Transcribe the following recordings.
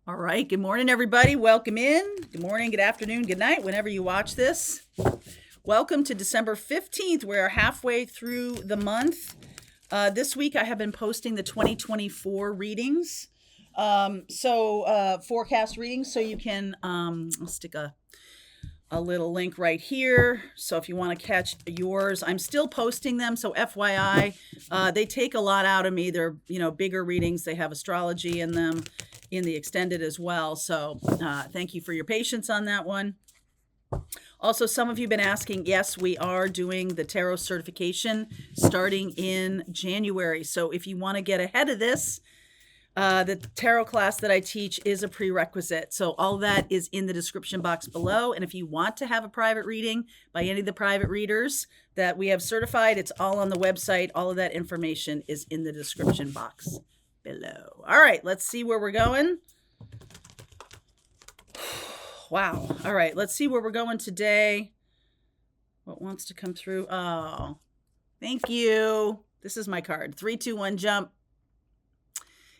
All right. Good morning, everybody. Welcome in. Good morning, good afternoon, good night, whenever you watch this. Welcome to December 15th. We're halfway through the month. This week, I have been posting the 2024 readings. Forecast readings. So you can, I'll stick a little link right here. So if you want to catch yours, I'm still posting them. So FYI, they take a lot out of me. They're, bigger readings. They have astrology in them in the extended as well. So thank you for your patience on that one. Also, some of you have been asking, yes, we are doing the tarot certification starting in January. So if you want to get ahead of this, the tarot class that I teach is a prerequisite. So all that is in the description box below. And if you want to have a private reading by any of the private readers that we have certified, it's all on the website. All of that information is in the description box below. All right, let's see where we're going. Wow. All right, let's see where we're going today. What wants to come through? Oh, thank you. This is my card. 3, 2, 1, jump.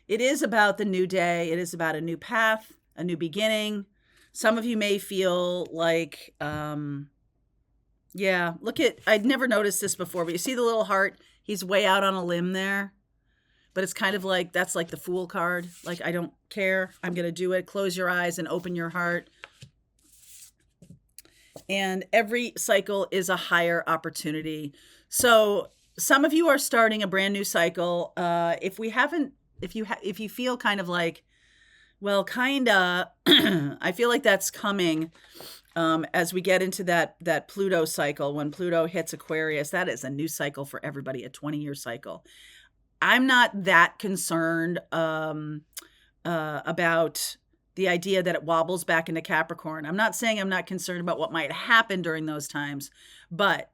It is about the new day. It is about a new path, a new beginning. Some of you may feel like, I'd never noticed this before, but you see the little heart? He's way out on a limb there. But it's kind of like, that's like the Fool card. Like, I don't care. I'm going to do it. Close your eyes and open your heart. And every cycle is a higher opportunity. So some of you are starting a brand new cycle. If you feel kind of like, well, kinda, I feel like that's coming as we get into that Pluto cycle. When Pluto hits Aquarius, that is a new cycle for everybody, a 20-year cycle. I'm not that concerned about the idea that it wobbles back into Capricorn. I'm not saying I'm not concerned about what might happen during those times, but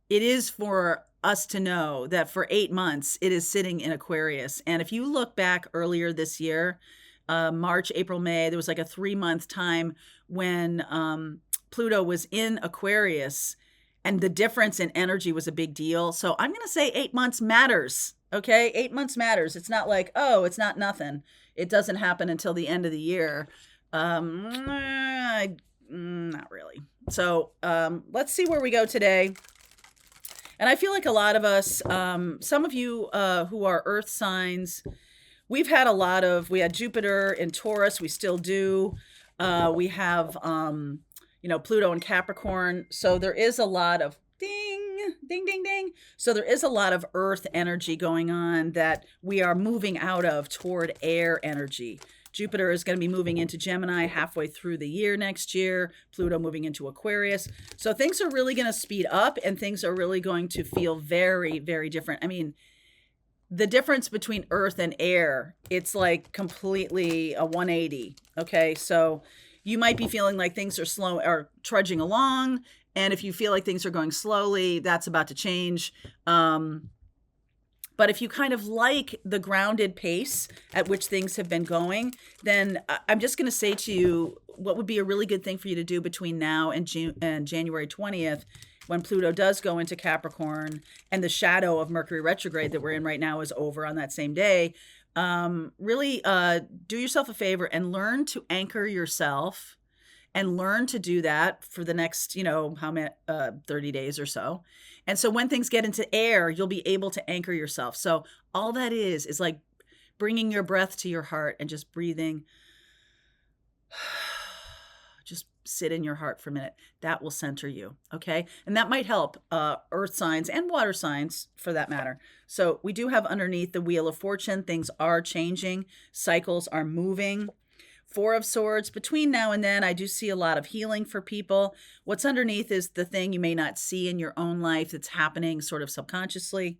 it is for us to know that for 8 months, it is sitting in Aquarius. And if you look back earlier this year, March, April, May, there was like a 3-month time when Pluto was in Aquarius, and the difference in energy was a big deal. So I'm going to say 8 months matters. Okay, 8 months matters. It's not like, oh, it's not nothing. It doesn't happen until the end of the year. Not really. So let's see where we go today. And I feel like a lot of us, some of you who are earth signs, we had Jupiter in Taurus. We still do. We have, Pluto in Capricorn. So there is a lot of ding, ding, ding, ding. So there is a lot of earth energy going on that we are moving out of toward air energy. Jupiter is going to be moving into Gemini halfway through the year next year. Pluto moving into Aquarius. So things are really going to speed up and things are really going to feel very, very different. I mean, the difference between earth and air, it's like completely a 180. Okay. So you might be feeling like things are slow or trudging along. And if you feel like things are going slowly, that's about to change. But if you kind of like the grounded pace at which things have been going, then I'm just going to say to you, what would be a really good thing for you to do between now and January 20th, when Pluto does go into Capricorn and the shadow of Mercury retrograde that we're in right now is over on that same day. Really do yourself a favor and learn to anchor yourself. And learn to do that for the next, 30 days or so. And so when things get into air, you'll be able to anchor yourself. So all that is like bringing your breath to your heart and just breathing. Just sit in your heart for a minute. That will center you, okay? And that might help earth signs and water signs for that matter. So we do have underneath the Wheel of Fortune, things are changing, cycles are moving. 4 of Swords. Between now and then, I do see a lot of healing for people. What's underneath is the thing you may not see in your own life that's happening sort of subconsciously.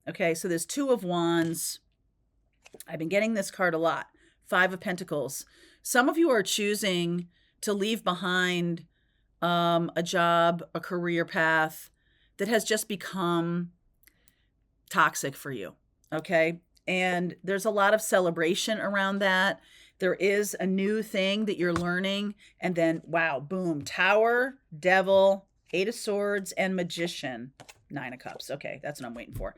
Okay, so there's 2 of Wands. I've been getting this card a lot. 5 of Pentacles. Some of you are choosing to leave behind a job, a career path that has just become toxic for you. Okay, and there's a lot of celebration around that. There is a new thing that you're learning. And then, wow, boom, Tower, Devil, 8 of Swords, and Magician, 9 of Cups. Okay, that's what I'm waiting for.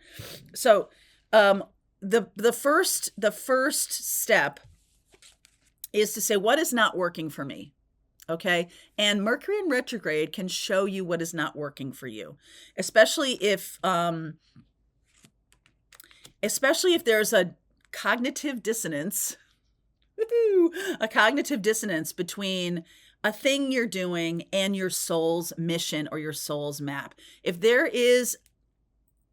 So the first step is to say, what is not working for me? Okay. And Mercury in retrograde can show you what is not working for you, especially if there's a cognitive dissonance, a cognitive dissonance between a thing you're doing and your soul's mission or your soul's map. If there is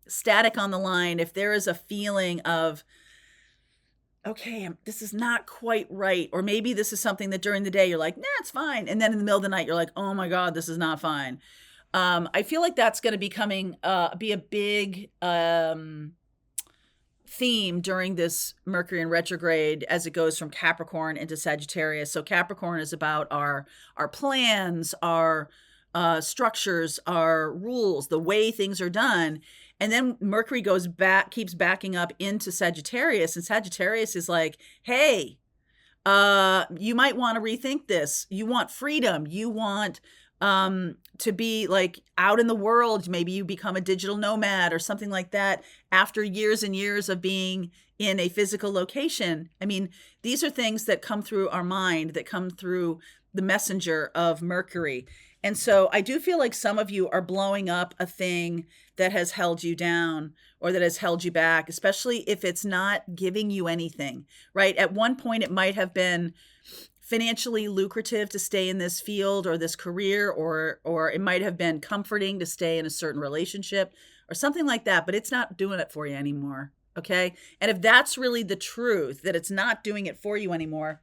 static on the line, if there is a feeling of, okay, this is not quite right, or maybe this is something that during the day you're like, nah, it's fine. And then in the middle of the night, you're like, oh my God, this is not fine. I feel like that's going to be a big theme during this Mercury in retrograde as it goes from Capricorn into Sagittarius. So Capricorn is about our plans, our structures, our rules, the way things are done. And then Mercury keeps backing up into Sagittarius, and Sagittarius is like, hey, you might want to rethink this. You want freedom. You want to be like out in the world. Maybe you become a digital nomad or something like that after years and years of being in a physical location. I mean, these are things that come through our mind, that come through the messenger of Mercury. And so I do feel like some of you are blowing up a thing that has held you down or that has held you back, especially if it's not giving you anything, right? At one point, it might have been financially lucrative to stay in this field or this career, or it might have been comforting to stay in a certain relationship or something like that, but it's not doing it for you anymore, okay? And if that's really the truth, that it's not doing it for you anymore,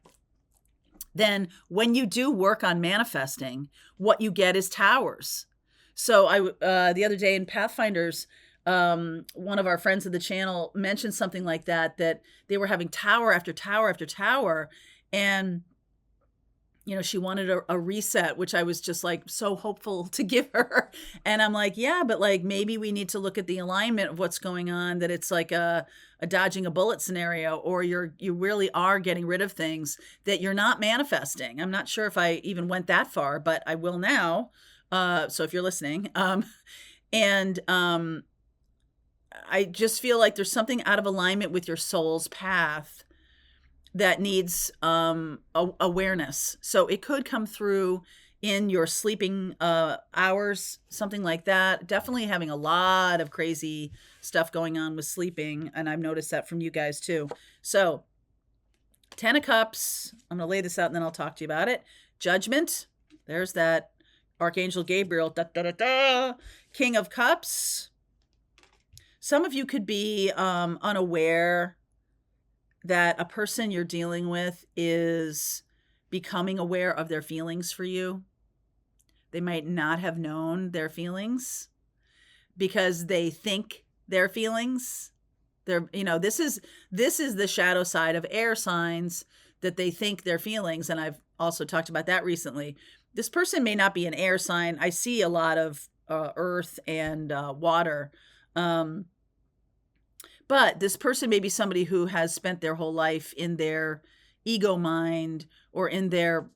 then when you do work on manifesting, what you get is towers. So the other day in Pathfinders, one of our friends of the channel mentioned something like that they were having tower after tower after tower. And, she wanted a reset, which I was just like so hopeful to give her. And I'm like, yeah, but like maybe we need to look at the alignment of what's going on, that it's like a dodging a bullet scenario, or you really are getting rid of things that you're not manifesting. I'm not sure if I even went that far, but I will now. So if you're listening, and I just feel like there's something out of alignment with your soul's path that needs awareness. So it could come through in your sleeping hours, something like that. Definitely having a lot of crazy stuff going on with sleeping, and I've noticed that from you guys too. So 10 of Cups, I'm going to lay this out and then I'll talk to you about it. Judgment, there's that Archangel Gabriel, da, da, da, da. King of Cups. Some of you could be unaware that a person you're dealing with is becoming aware of their feelings for you. They might not have known their feelings because they think their feelings. This is the shadow side of air signs, that they think their feelings. And I've also talked about that recently. This person may not be an air sign. I see a lot of earth and water. But this person may be somebody who has spent their whole life in their ego mind or in their,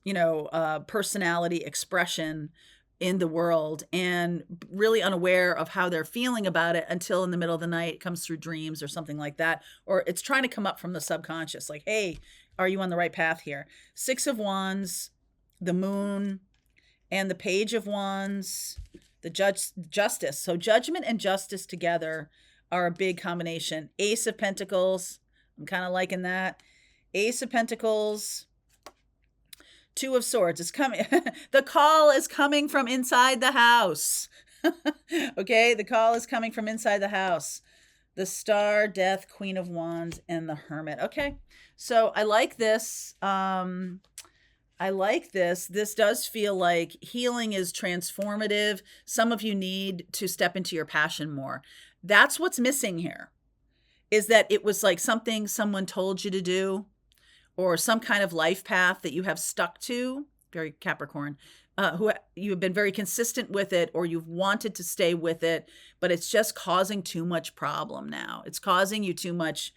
personality expression in the world, and really unaware of how they're feeling about it until in the middle of the night it comes through dreams or something like that. Or it's trying to come up from the subconscious, like, hey, are you on the right path here? 6 of Wands, the Moon, and the Page of Wands, the Justice. So Judgment and Justice together are a big combination. Ace of Pentacles, I'm kind of liking that. Ace of Pentacles, 2 of Swords is coming. The call is coming from inside the house. Okay, the call is coming from inside the house. The Star, Death, Queen of Wands, and the Hermit. Okay, so I like this. This does feel like healing is transformative. Some of you need to step into your passion more. That's what's missing here, is that it was like something someone told you to do, or some kind of life path that you have stuck to, very Capricorn, who you have been very consistent with it, or you've wanted to stay with it, but it's just causing too much problem now. It's causing you too much,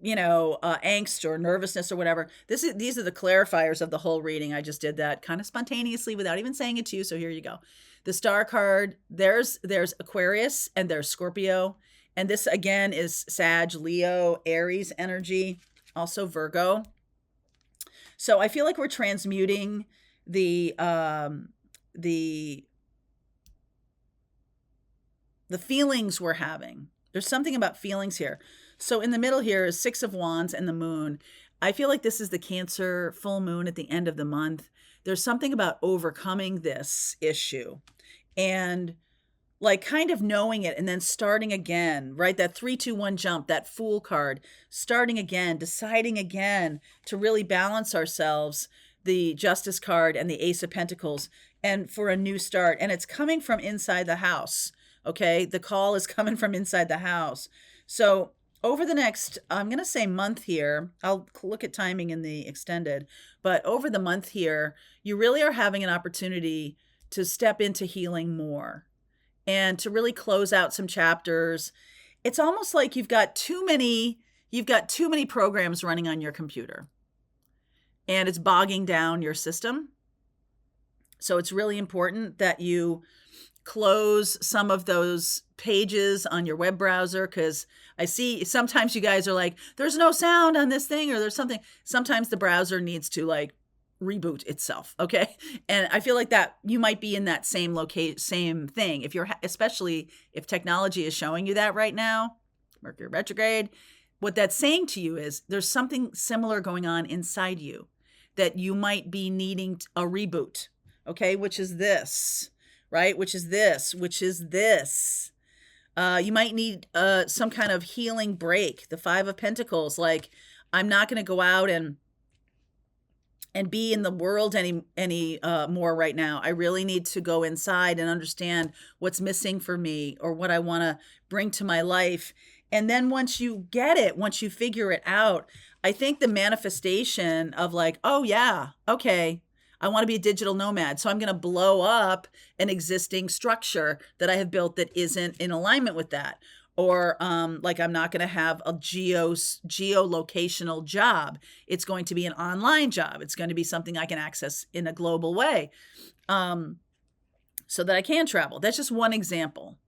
angst or nervousness or whatever. These are the clarifiers of the whole reading. I just did that kind of spontaneously without even saying it to you. So here you go. The Star card, there's Aquarius and there's Scorpio. And this again is Sag, Leo, Aries energy, also Virgo. So I feel like we're transmuting the the the feelings we're having. There's something about feelings here. So in the middle here is Six of Wands and the moon. I feel like this is the Cancer full moon at the end of the month. There's something about overcoming this issue and like kind of knowing it and then starting again, right? That 3, 2, 1 jump, that Fool card, starting again, deciding again to really balance ourselves, the Justice card and the Ace of Pentacles, and for a new start. And it's coming from inside the house. Okay. The call is coming from inside the house. So over the next, I'm going to say month here, I'll look at timing in the extended, but over the month here, you really are having an opportunity to step into healing more and to really close out some chapters. It's almost like you've got too many programs running on your computer and it's bogging down your system. So it's really important that you close some of those pages on your web browser, because I see sometimes you guys are like, there's no sound on this thing, or there's something. Sometimes the browser needs to like reboot itself. Okay. And I feel like that you might be in that same same thing. If you're, especially if technology is showing you that right now, Mercury retrograde, what that's saying to you is there's something similar going on inside you that you might be needing a reboot. Okay. Which is this, right? Which is this. You might need some kind of healing break. The Five of Pentacles, like I'm not going to go out and be in the world any more right now. I really need to go inside and understand what's missing for me or what I want to bring to my life. And then once you get it, once you figure it out, I think the manifestation of like, oh yeah, okay, I want to be a digital nomad. So I'm going to blow up an existing structure that I have built that isn't in alignment with that. Or like I'm not going to have a geolocational job. It's going to be an online job. It's going to be something I can access in a global way, so that I can travel. That's just one example.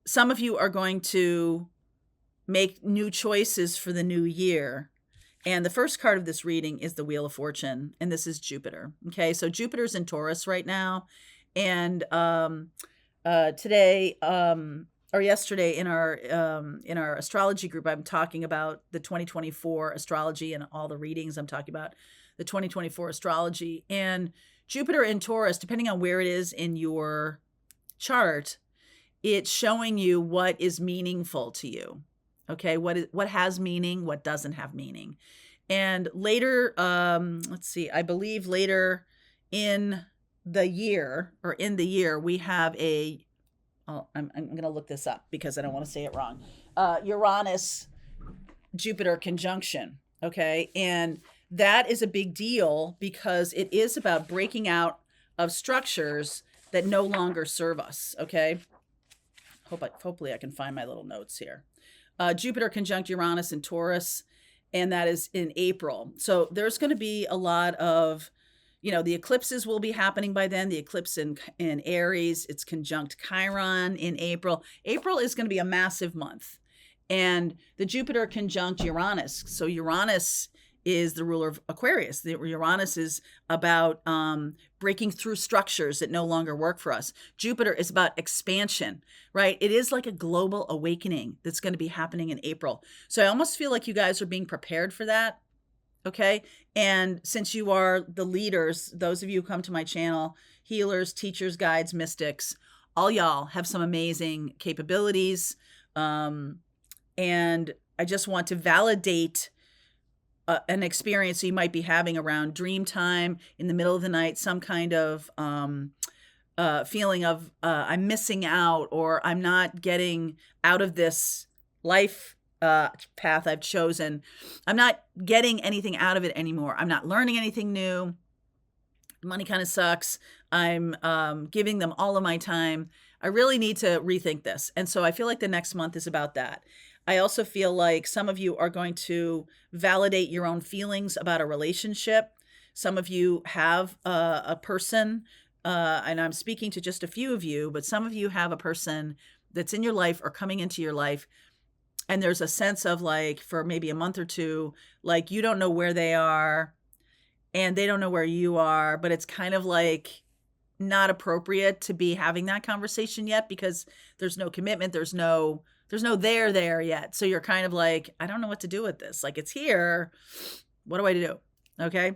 Some of you are going to make new choices for the new year. And the first card of this reading is the Wheel of Fortune, and this is Jupiter. Okay, so Jupiter's in Taurus right now, and today or yesterday in our astrology group, I'm talking about the 2024 astrology and all the readings. I'm talking about the 2024 astrology, and Jupiter in Taurus, depending on where it is in your chart, it's showing you what is meaningful to you. Okay, what has meaning, what doesn't have meaning. And later, let's see, I believe later in the year, we have I'm going to look this up because I don't want to say it wrong. Uranus Jupiter conjunction. Okay. And that is a big deal because it is about breaking out of structures that no longer serve us. Okay. Hopefully I can find my little notes here. Jupiter conjunct Uranus in Taurus, and that is in April. So there's going to be a lot of, the eclipses will be happening by then. The eclipse in Aries, it's conjunct Chiron in April. April is going to be a massive month. And the Jupiter conjunct Uranus. So Uranus is the ruler of Aquarius. Uranus is about breaking through structures that no longer work for us. Jupiter is about expansion, right? It is like a global awakening that's going to be happening in April. So I almost feel like you guys are being prepared for that, okay? And since you are the leaders, those of you who come to my channel, healers, teachers, guides, mystics, all y'all have some amazing capabilities. And I just want to validate an experience you might be having around dream time in the middle of the night, some kind of feeling of I'm missing out, or I'm not getting out of this life path I've chosen. I'm not getting anything out of it anymore. I'm not learning anything new. Money kind of sucks. I'm giving them all of my time. I really need to rethink this. And so I feel like the next month is about that. I also feel like some of you are going to validate your own feelings about a relationship. Some of you have a person, and I'm speaking to just a few of you, but some of you have a person that's in your life or coming into your life. And there's a sense of like, for maybe a month or two, like you don't know where they are. and they don't know where you are, but it's kind of like not appropriate to be having that conversation yet because there's no commitment, there's no there yet. So you're kind of like, I don't know what to do with this. Like, it's here. What do I do? Okay.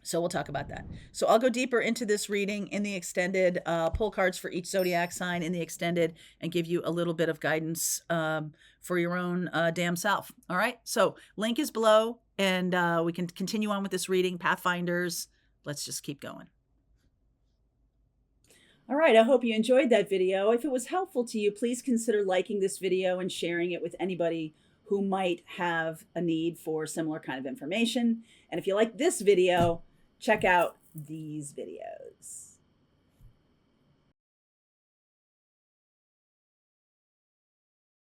So we'll talk about that. So I'll go deeper into this reading in the extended, pull cards for each zodiac sign in the extended, and give you a little bit of guidance for your own damn self. All right. So link is below, and we can continue on with this reading. Pathfinders, let's just keep going. All right, I hope you enjoyed that video. If it was helpful to you, please consider liking this video and sharing it with anybody who might have a need for similar kind of information. And if you like this video, check out these videos.